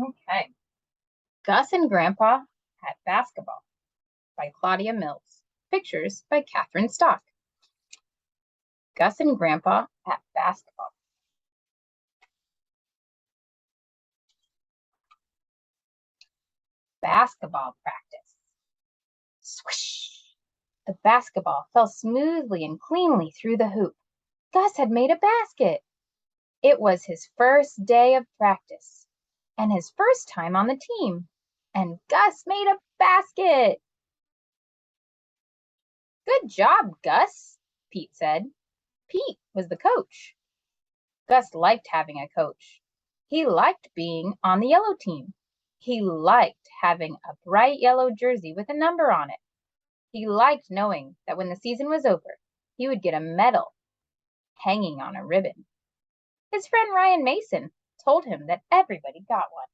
Okay. Gus and Grandpa at Basketball by Claudia Mills. Pictures by Catherine Stock. Gus and Grandpa at Basketball. Basketball practice. Swish! The basketball fell smoothly and cleanly through the hoop. Gus had made a basket. It was his first day of practice and his first time on the team. And Gus made a basket. Good job, Gus, Pete said. Pete was the coach. Gus liked having a coach. He liked being on the yellow team. He liked having a bright yellow jersey with a number on it. He liked knowing that when the season was over, he would get a medal hanging on a ribbon. His friend Ryan Mason told him that everybody got one.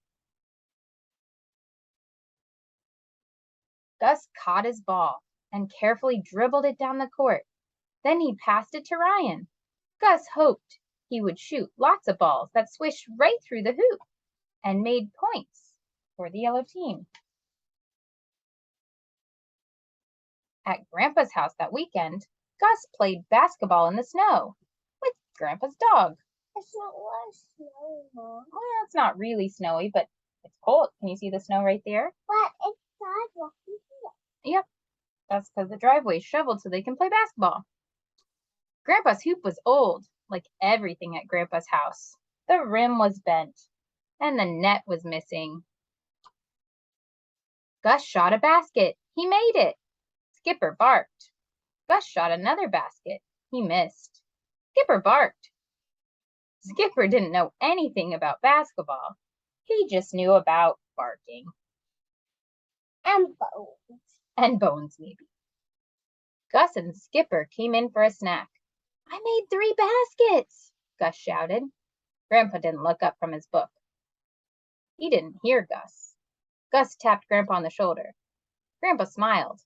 Gus caught his ball and carefully dribbled it down the court. Then he passed it to Ryan. Gus hoped he would shoot lots of balls that swished right through the hoop and made points for the yellow team. At Grandpa's house that weekend, Gus played basketball in the snow with Grandpa's dog. It's not really snowy, Mom. Well, it's not really snowy, but it's cold. Can you see the snow right there? But it's sidewalk here. Yep, that's because the driveway's shoveled so they can play basketball. Grandpa's hoop was old, like everything at Grandpa's house. The rim was bent, and the net was missing. Gus shot a basket. He made it. Skipper barked. Gus shot another basket. He missed. Skipper barked. Skipper didn't know anything about basketball. He just knew about barking. And bones. And bones, maybe. Gus and Skipper came in for a snack. I made 3 baskets, Gus shouted. Grandpa didn't look up from his book. He didn't hear Gus. Gus tapped Grandpa on the shoulder. Grandpa smiled.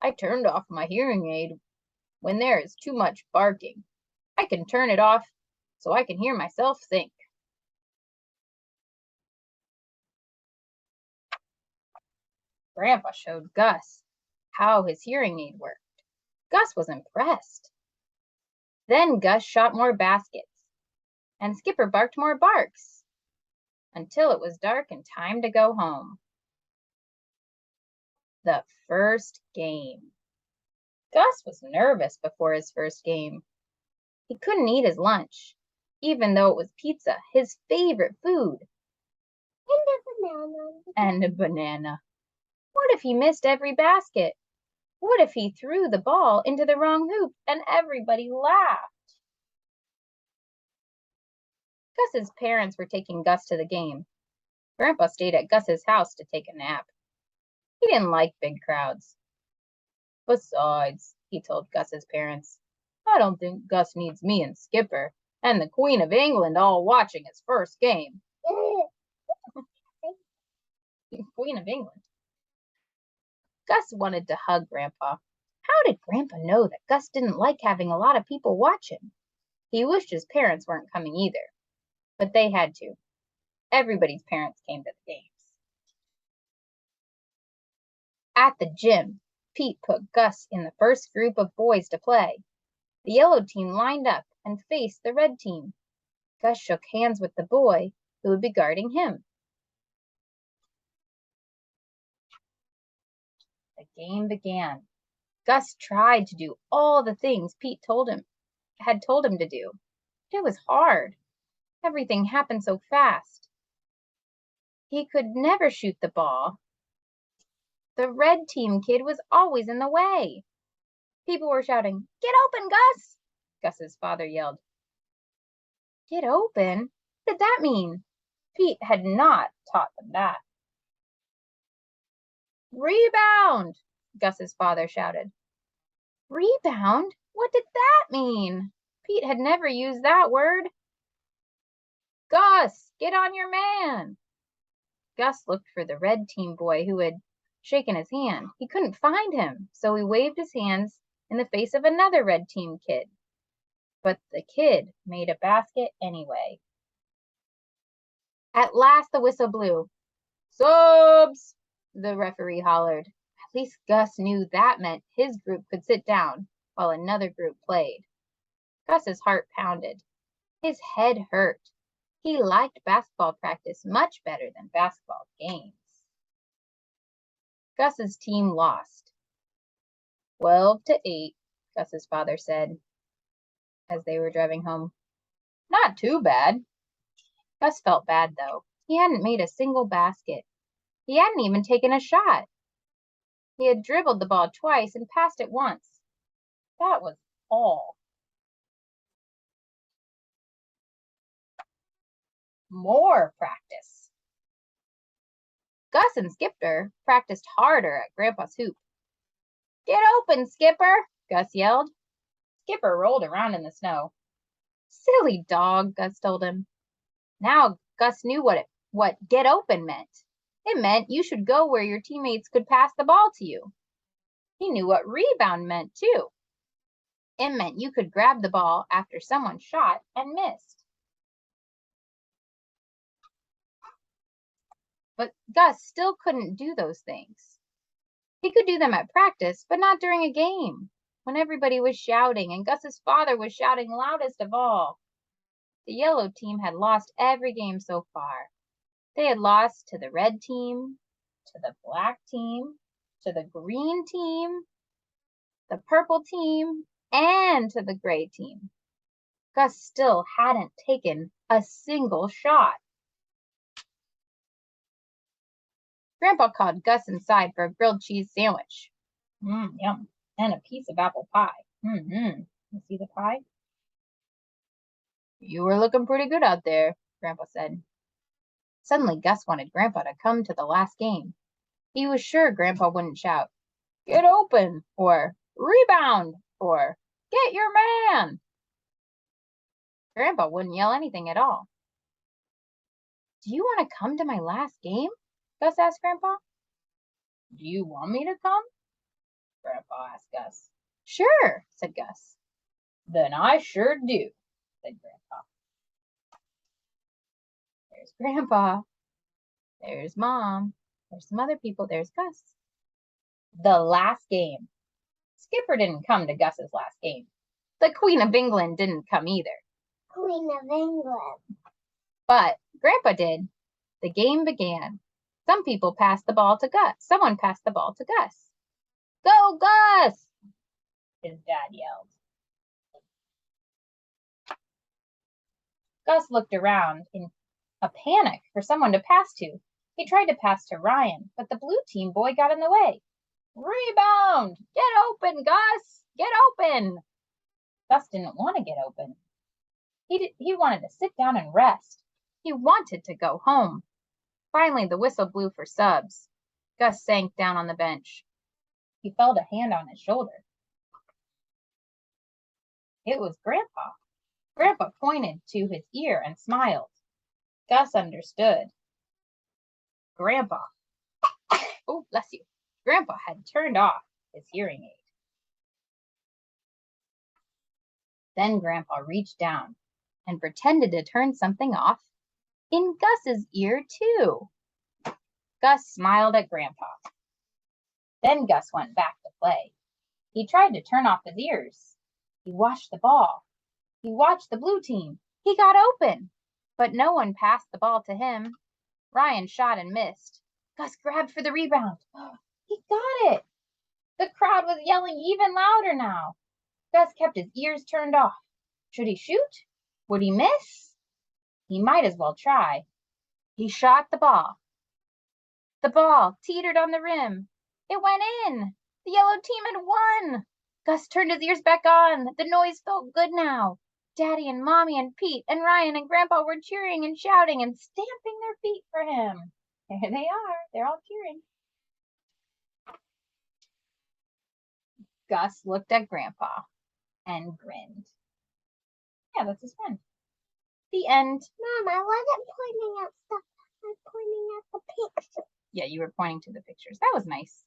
I turned off my hearing aid when there is too much barking. I can turn it off so I can hear myself think. Grandpa showed Gus how his hearing aid worked. Gus was impressed. Then Gus shot more baskets, and Skipper barked more barks, until it was dark and time to go home. The first game. Gus was nervous before his first game. He couldn't eat his lunch, even though it was pizza, his favorite food. And a banana. What if he missed every basket? What if he threw the ball into the wrong hoop and everybody laughed? Gus's parents were taking Gus to the game. Grandpa stayed at Gus's house to take a nap. He didn't like big crowds. Besides, he told Gus's parents, I don't think Gus needs me and Skipper and the Queen of England all watching his first game. Queen of England. Gus wanted to hug Grandpa. How did Grandpa know that Gus didn't like having a lot of people watch him? He wished his parents weren't coming either, but they had to. Everybody's parents came to the games. At the gym, Pete put Gus in the first group of boys to play. The yellow team lined up and faced the red team. Gus shook hands with the boy who would be guarding him. The game began. Gus tried to do all the things Pete had told him to do. It was hard. Everything happened so fast. He could never shoot the ball. The red team kid was always in the way. People were shouting, Get open, Gus! Gus's father yelled. Get open? What did that mean? Pete had not taught them that. Rebound! Gus's father shouted. Rebound? What did that mean? Pete had never used that word. Gus, get on your man! Gus looked for the red team boy who had shaken his hand. He couldn't find him, so he waved his hands in the face of another red team kid. But the kid made a basket anyway. At last the whistle blew. "Subs!" the referee hollered. At least Gus knew that meant his group could sit down while another group played. Gus's heart pounded. His head hurt. He liked basketball practice much better than basketball games. Gus's team lost. 12-8, Gus's father said as they were driving home. Not too bad. Gus felt bad, though. He hadn't made a single basket. He hadn't even taken a shot. He had dribbled the ball twice and passed it once. That was all. More practice. Gus and Skipper practiced harder at Grandpa's hoop. "Get open, Skipper!" Gus yelled. Skipper rolled around in the snow. "Silly dog," Gus told him. Now Gus knew what get open meant. It meant you should go where your teammates could pass the ball to you. He knew what rebound meant, too. It meant you could grab the ball after someone shot and missed. But Gus still couldn't do those things. He could do them at practice, but not during a game, when everybody was shouting and Gus's father was shouting loudest of all. The yellow team had lost every game so far. They had lost to the red team, to the black team, to the green team, the purple team, and to the gray team. Gus still hadn't taken a single shot. Grandpa called Gus inside for a grilled cheese sandwich. Yum. And a piece of apple pie. You see the pie? "You were looking pretty good out there," Grandpa said. Suddenly, Gus wanted Grandpa to come to the last game. He was sure Grandpa wouldn't shout, "Get open," or "Rebound," or "Get your man." Grandpa wouldn't yell anything at all. "Do you want to come to my last game?" Gus asked Grandpa. "Do you want me to come?" Grandpa asked Gus. "Sure," said Gus. "Then I sure do," said Grandpa. There's Grandpa. There's Mom. There's some other people. There's Gus. The last game. Skipper didn't come to Gus's last game. The Queen of England didn't come either. Queen of England. But Grandpa did. The game began. Some people passed the ball to Gus. Someone passed the ball to Gus. "Go, Gus!" his dad yelled. Gus looked around in a panic for someone to pass to. He tried to pass to Ryan, but the blue team boy got in the way. "Rebound! Get open, Gus! Get open!" Gus didn't want to get open. He wanted to sit down and rest. He wanted to go home. Finally, the whistle blew for subs. Gus sank down on the bench. He felt a hand on his shoulder. It was Grandpa. Grandpa pointed to his ear and smiled. Gus understood. Grandpa. Oh, bless you. Grandpa had turned off his hearing aid. Then Grandpa reached down and pretended to turn something off in Gus's ear, too. Gus smiled at Grandpa. Then Gus went back to play. He tried to turn off his ears. He watched the ball. He watched the blue team. He got open, but no one passed the ball to him. Ryan shot and missed. Gus grabbed for the rebound. He got it. The crowd was yelling even louder now. Gus kept his ears turned off. Should he shoot? Would he miss? He might as well try. He shot the ball. The ball teetered on the rim. It went in. The yellow team had won. Gus turned his ears back on. The noise felt good now. Daddy and Mommy and Pete and Ryan and Grandpa were cheering and shouting and stamping their feet for him. There they are. They're all cheering. Gus looked at Grandpa and grinned. Yeah, that's his friend. The end. Mom, I wasn't pointing at stuff. I was pointing at the picture. Yeah, you were pointing to the pictures. That was nice.